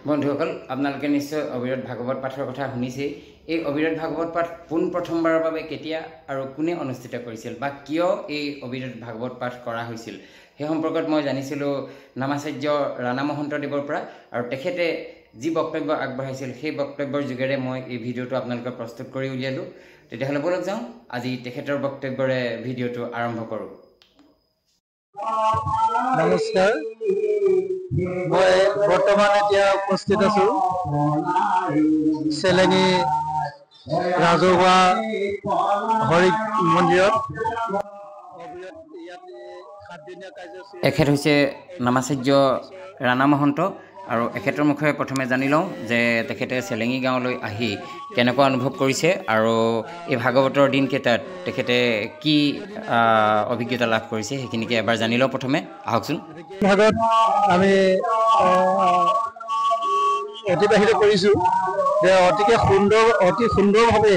বন্ধুসকল আপোনালোকে নিশ্চয় অবিৰত ভাগৱত পাঠৰ কথা শুনিছে। এই অবিৰত ভাগৱত পাঠ পোন প্ৰথমবাৰৰ বাবে কেতিয়া আৰু কোনে অনুষ্ঠিত কৰিছিল বা কিয় এই অবিৰত ভাগৱত পাঠ কৰা হৈছিল সেই সম্পৰ্কত মই জানিছিলোঁ নামাচাৰ্য ৰাণা মহন্তদেৱৰ পৰা, আৰু তেখেতে যি বক্তব্য আগবঢ়াইছিল সেই বক্তব্যৰ যোগেৰে মই এই ভিডিঅ'টো আপোনালোকক প্ৰস্তুত কৰি উলিয়ালোঁ। তেতিয়াহ'লে বলক যাওঁ আজি তেখেতৰ বক্তব্যৰে ভিডিঅ'টো আৰম্ভ কৰোঁ। নমস্কাৰ, মই বৰ্তমান এতিয়া উপস্থিত আছো চেলেঙি ৰাজহুৱা হৰি মন্দিৰত। এখেত হৈছে নামাচাৰ্য ৰাণা মহন্ত, আৰু এখেতৰ মুখেৰে প্ৰথমে জানি লওঁ যে তেখেতে চেলেঙি গাঁৱলৈ আহি কেনেকুৱা অনুভৱ কৰিছে আৰু এই ভাগৱতৰ দিনকেইটাত তেখেতে কি অভিজ্ঞতা লাভ কৰিছে সেইখিনিকে এবাৰ জানি লওঁ। প্ৰথমে আহকচোন। ভাগত আমি অতিবাহিত কৰিছোঁ যে অতি সুন্দৰভাৱে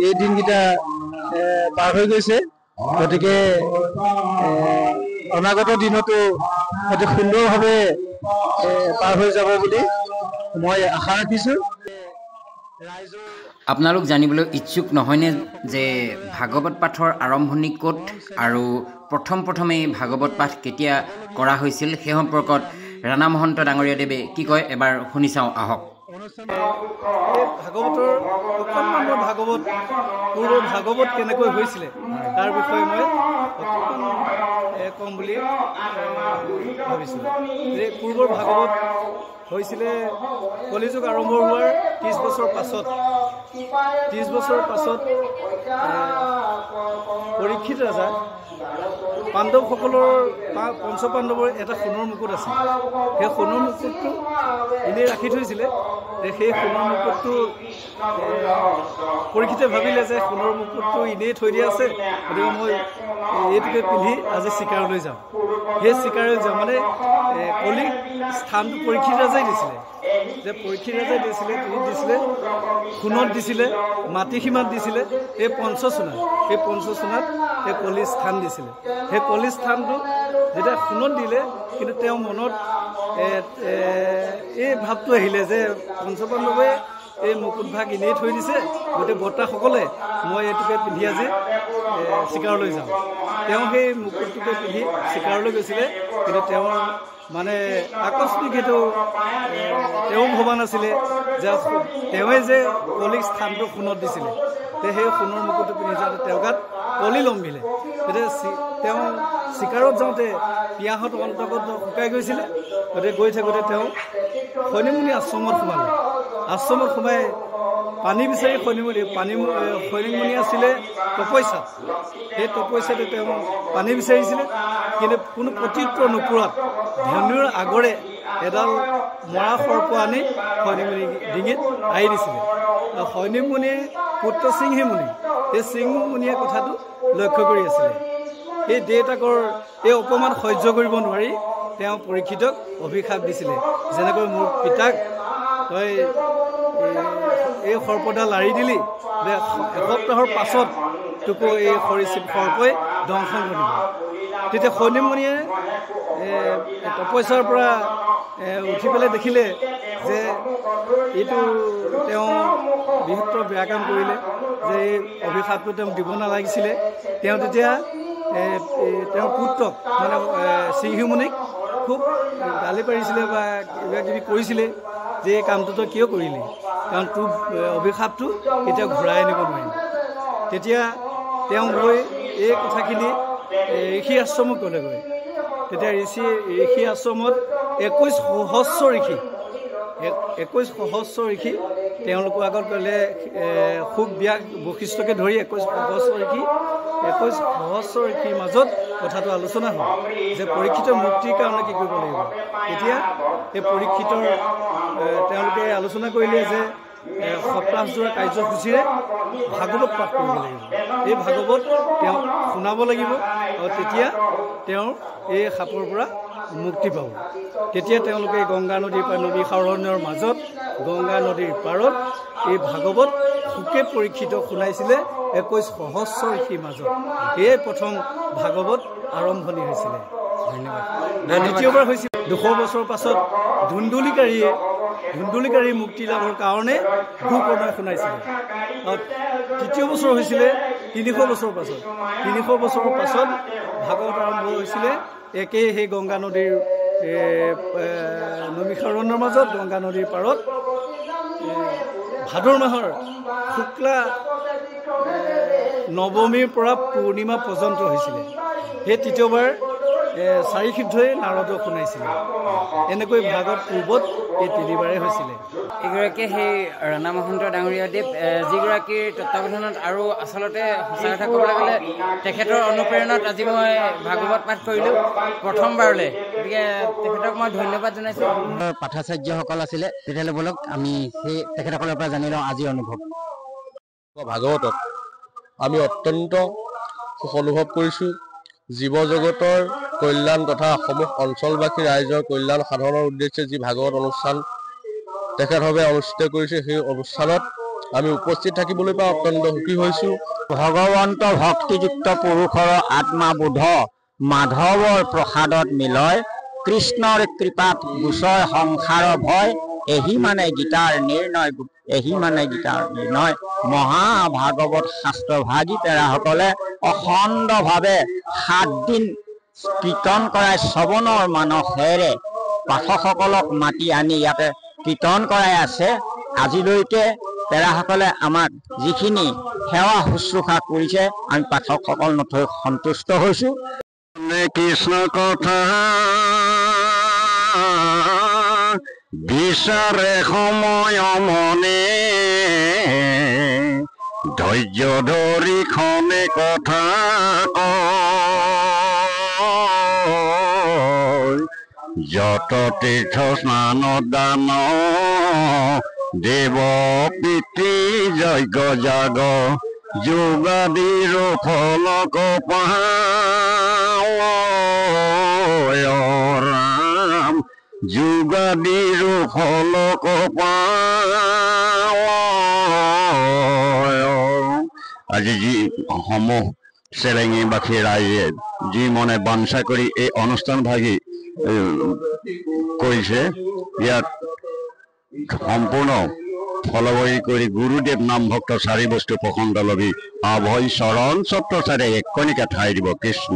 এই দিনকেইটা পাৰ হৈ গৈছে। গতিকে অনাগত দিনতো অতি সুন্দৰভাৱে পাৰ হৈ যাব বুলি মই আশা ৰাখিছোঁ। আপোনালোক জানিবলৈ ইচ্ছুক নহয়নে যে ভাগৱত পাঠৰ আৰম্ভণি ক'ত আৰু প্ৰথমে ভাগৱত পাঠ কেতিয়া কৰা হৈছিল সেই সম্পৰ্কত ৰাণা মহন্ত ডাঙৰীয়াদেৱে কি কয় এবাৰ শুনি চাওঁ আহক। ভাগৱতৰ অকণমান পূৰ্বৰ ভাগৱত কেনেকৈ হৈছিলে তাৰ বিষয়ে মই অকণমান কম বুলি ভাবিছোঁ। যে পূৰ্বৰ ভাগৱত হৈছিলে কলিযুগ আৰম্ভ হোৱাৰ 30 বছৰ পাছত পৰীক্ষিত ৰাজা পঞ্চপাণ্ডৱৰ এটা সোণৰ মুকুট আছে। সেই সোণৰ মুকুটটো এনেই ৰাখি থৈছিলে। সেই সোণৰ মুকুটটো পৰীক্ষিতে ভাবিলে যে সোণৰ মুকুটটো এনেই থৈ দিয়া আছে, গতিকে মই এইটোকে পিন্ধি আজি চিকাৰলৈ যাওঁ। সেই চিকাৰলৈ যাওঁ মানে কলিক স্থানটো পৰীক্ষিত ৰাজাই দিছিলে। যে পৰীক্ষিত ৰাজাই দিছিলে সোণত দিছিলে, মাটি সীমাত দিছিলে। এই পঞ্চচোণাত সেই কলিৰ স্থান দিছিলে। সেই কলিৰ স্থানটো যেতিয়া সোণত দিলে, কিন্তু তেওঁৰ মনত এই ভাৱটো আহিলে যে পঞ্চপাণ্ডৱে এই মুকুট ভাগ এনেই থৈ দিছে, গোটেই বৰ্তাসকলে মই এইটোকে পিন্ধি আজি চিকাৰলৈ যাওঁ। তেওঁ সেই মুকুটটোকে পিন্ধি চিকাৰলৈ গৈছিলে, কিন্তু তেওঁৰ মানে আকস্মিক এইটো তেওঁ ভবা নাছিলে যে তেওঁৱে যে কলিক স্থানটো সোণত দিছিলে। সেই সোণৰ মুকুটটো পিন্ধি যাওঁতে তেওঁৰ গাত কলি লম্বিলে। তেতিয়া তেওঁ চিকাৰত যাওঁতে পিয়াহত অন্তৰ্গত শুকাই গৈছিলে। গতিকে গৈ থাকোঁতে তেওঁ সৈনিকমুনি আশ্ৰমত সোমালে। আশ্ৰমত সোমাই পানী বিচাৰি সৈনিকমুনি আছিলে তপস্যাত। সেই তপস্যাতে তেওঁ পানী বিচাৰিছিলে, কিন্তু কোনো প্ৰত্যুত্তৰ নোপোৱাত ধনুৰ আগৰে এডাল মৰা সৰ্প আনি সৈনিকমুনিৰ ডিঙিত আঁৰি দিছিলে। সৈনিকমুনিৰ পুত্ৰ সিংহীমুনি, এই সিংহীমুনিয়ে কথাটো লক্ষ্য কৰি আছিলে। এই দেউতাকৰ এই অপমান সহ্য কৰিব নোৱাৰি তেওঁ পৰীক্ষিতক অভিশাপ দিছিলে, যেনেকৈ মোৰ পিতাক তই এই সৰ্পডাল লাৰি দিলি, এসপ্তাহৰ পাছত তোকো এই সৰ্পই দংশন কৰিব। তেতিয়া সৈনিকমুনিয়ে তপস্যাৰ পৰা উঠি পেলাই দেখিলে যে এইটো তেওঁ বৃহত্তৰ বেয়া কাম কৰিলে, যে এই অভিশাপটো তেওঁক দিব নালাগিছিলে। তেওঁ তেতিয়া তেওঁৰ পুত্ৰক মানে সিংহীমুনিক খুব গালি পাৰিছিলে বা কিবা কিবি কৰিছিলে যে এই কামটো তই কিয় কৰিলি, কাৰণ তোৰ অভিশাপটো এতিয়া ঘূৰাই আনিব নোৱাৰিম। তেতিয়া তেওঁ গৈ এই কথাখিনি ঋষি আশ্ৰমত গ'লেগৈ। তেতিয়া ঋষি আশ্ৰমত 21 সহস্ৰ ঋষি তেওঁলোকৰ আগত গ'লে সুখ ব্যাস বশিষ্ঠকে ধৰি 21 সহস্ৰ ঋষিৰ মাজত কথাটো আলোচনা হ'ল যে পৰীক্ষিতৰ মুক্তিৰ কাৰণে কি কৰিব লাগিব। এতিয়া এই পৰীক্ষিতৰ তেওঁলোকে আলোচনা কৰিলে যে সপ্তাহজোৰা কাৰ্যসূচীৰে ভাগৱত পাঠ কৰিব লাগিব। এই ভাগৱত তেওঁ শুনাব লাগিব, আৰু তেতিয়া তেওঁ এই সাপৰ পৰা মুক্তি পাব। তেতিয়া তেওঁলোকে গংগা নদীৰ পৰা নদীসাৰণ্যৰ মাজত গংগা নদীৰ পাৰত এই ভাগৱত সুকে পৰীক্ষিত শুনাইছিলে 21 সহস্ৰ ঋষিৰ মাজত। এই প্ৰথম ভাগৱত আৰম্ভণি হৈছিলে। ধন্যবাদ। দ্বিতীয়বাৰ হৈছিল 200 বছৰ পাছত ধুন্দুলিকাৰীয়ে ধুন্দুলিকাৰী মুক্তি লাভৰ কাৰণে ঘোষ প্ৰণয় শুনাইছিলে। তৃতীয় বছৰ হৈছিলে 300 বছৰৰ পাছত। 300 বছৰৰ পাছত ভাগৱত আৰম্ভ হৈছিলে একেই সেই গংগা নদীৰ নমিষাৰণৰ মাজত, গংগা নদীৰ পাৰত ভাদৰ মাহৰ শুক্লা নৱমীৰ পৰা পূৰ্ণিমা পৰ্যন্ত হৈছিলে। সেই তৃতীয়বাৰ 4 সিদ্ধই নাৰদক শুনাইছিলে। এনেকৈ ভাগৱত পূৰ্বত এই 3বাৰেই হৈছিলে। এগৰাকী সেই ৰাণা মহন্ত ডাঙৰীয়াদেৱ যিগৰাকীৰ তত্বাৱধানত আৰু আচলতে সঁচা কথা ক'বলৈ গ'লে তেখেতৰ অনুপ্ৰেৰণাত আজি মই ভাগৱত পাঠ কৰিলোঁ প্ৰথমবাৰলৈ। গতিকে তেখেতক মই ধন্যবাদ জনাইছোঁ। পাঠাচাৰ্যসকল আছিলে, তেতিয়াহ'লে বলক আমি সেই তেখেতসকলৰ পৰা জানি লওঁ আজিৰ অনুভৱ। ভাগৱতত আমি অত্যন্ত সুখ অনুভৱ কৰিছোঁ। জীৱ জগতৰ কল্যাণ তথা সমূহ অঞ্চলবাসী ৰাইজৰ কল্যাণ সাধনৰ উদ্দেশ্যে যি ভাগৱত অনুষ্ঠান তেখেতভাৱে অনুষ্ঠিত কৰিছে, সেই অনুষ্ঠানত আমি উপস্থিত থাকিবলৈ পাই অত্যন্ত সুখী হৈছোঁ। ভগৱন্ত ভক্তিযুক্ত পুৰুষৰ আত্মাবোধ মাধৱৰ প্ৰসাদত মিলয়, কৃষ্ণৰ কৃপাত গুচয় সংসাৰ ভয়, এহি মানে গীতাৰ নিৰ্ণয়, এহি মানে গীতাৰ নিৰ্ণয়। মহাভাগৱত শাস্ত্ৰভাগী পেৰাসকলে অখণ্ডভাৱে 7 দিন কীৰ্তন কৰাই শ্ৰৱণৰ মানসেৰে পাঠকসকলক মাতি আনি ইয়াতে কীৰ্তন কৰাই আছে। আজিলৈকে পেৰাসকলে আমাক যিখিনি সেৱা শুশ্ৰূষা কৰিছে আমি পাঠকসকল নথৈ সন্তুষ্ট হৈছোঁ। কৃষ্ণ কথা বিচাৰে সময় মনে, ধৈৰ্য ধৰি খনে কথা কয়, যত তীৰ্থ স্নান দান দেৱ পিতৃ যজ্ঞ জাগ, যোগাদিৰ ফলক পায় ৰাম, যোগাদিৰ ফলক পায়। আজি যি সমূহ চেলেঙীবাসী ৰাইজে যি মনে বাঞ্ছা কৰি এই অনুষ্ঠানভাগী কৰিছে, ইয়াত সম্পূৰ্ণ ফলবৰী কৰি গুৰুদেৱ নামভক্ত 4 বস্তু প্ৰসন্ন লবি আভয় চৰণ ছত্ৰচাৰে এক কণিকা ঠাই দিব কৃষ্ণ।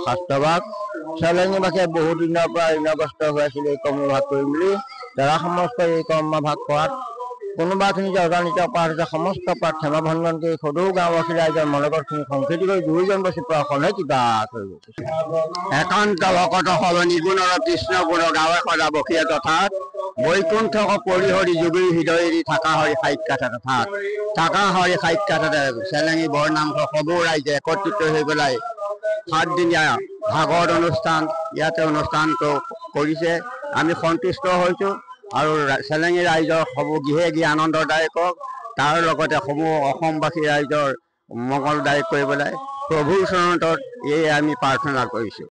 শাস্ত্ৰভাগ চেলেঙীবাসীয়ে বহু দিনৰ পৰা ঋণগ্ৰস্ত হৈ আছিলে এই কৰ্মভাগ কৰিম বুলি। যাৰা সমস্ত এই কৰ্মভাগ কৰাত কোনোবাখিনি যে অজানিত অপৰাধ হৈছে সমস্ত প্ৰাৰ্থ ক্ষমা ভঞ্জন কৰি সদৌ গাঁওবাসী ৰাইজৰ মনোগতখিনি সংকৃতি কৰি 2জন বছৰ প্ৰশনে কিবা কৰিব। একান্ত ভকত সলনি গুণৰ কৃষ্ণ গুণ গাঁৱে সদা বসীয়ে তথাৎ, বৈকুণ্ঠক পৰিহৰি যোগী হৃদয়েৰি থাকা হৰি সাক্ষাৎ তথাৎ, থাকা হৰি সাক্ষাৎ চেলেঙী বৰনামঘৰ সবৌ ৰাইজে একত্ৰিত হৈ পেলাই 7 দিনীয়া ভাগৱত অনুষ্ঠান ইয়াতে অনুষ্ঠানটো কৰিছে। আমি সন্তুষ্ট হৈছোঁ আৰু চেলেঙী ৰাইজৰ গৃহে গৃহে আনন্দদায়ক হওক, তাৰ লগতে সমূহ অসমবাসী ৰাইজৰ মংগলদায়ক কৰি পেলাই প্ৰভুৰ চৰণত এয়ে আমি প্ৰাৰ্থনা কৰিছোঁ।